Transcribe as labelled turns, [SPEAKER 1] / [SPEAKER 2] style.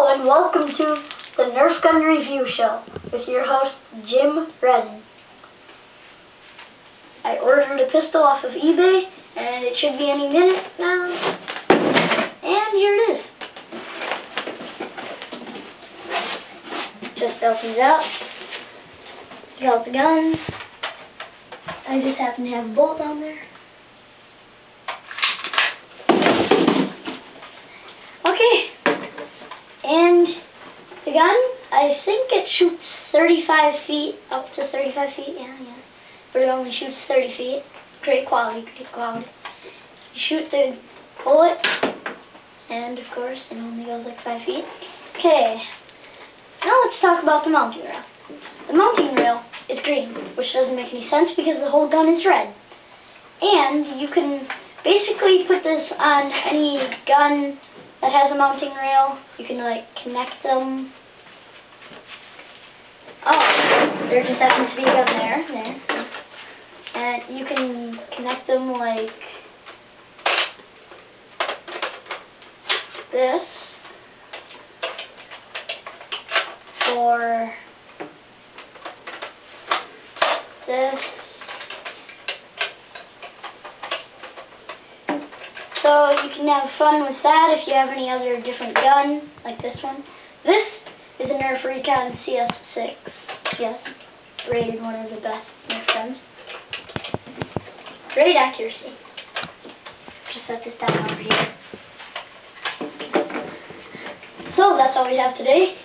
[SPEAKER 1] Hello and welcome to the Nerf Gun Review Show with your host, Jim Redden. I ordered a pistol off of eBay and it should be any minute now. And here it is. Just opens out. Got the gun. I just happen to have a bolt down there. Okay. And the gun, I think it shoots 35 feet, up to 35 feet, yeah. But it only shoots 30 feet. Great quality. You shoot the bullet, and of course, it only goes like 5 feet. Okay, now let's talk about the mounting rail. The mounting rail is green, which doesn't make any sense because the whole gun is red. And you can basically put this on any gun that has a mounting rail. You can like connect them. Oh, there just happens to be a gun there. And you can connect them like this or this. So you can have fun with that if you have any other different gun, like this one. This is a Nerf Recon CS6. Yes, rated one of the best Nerf guns. Great accuracy. Just set this down over here. So that's all we have today.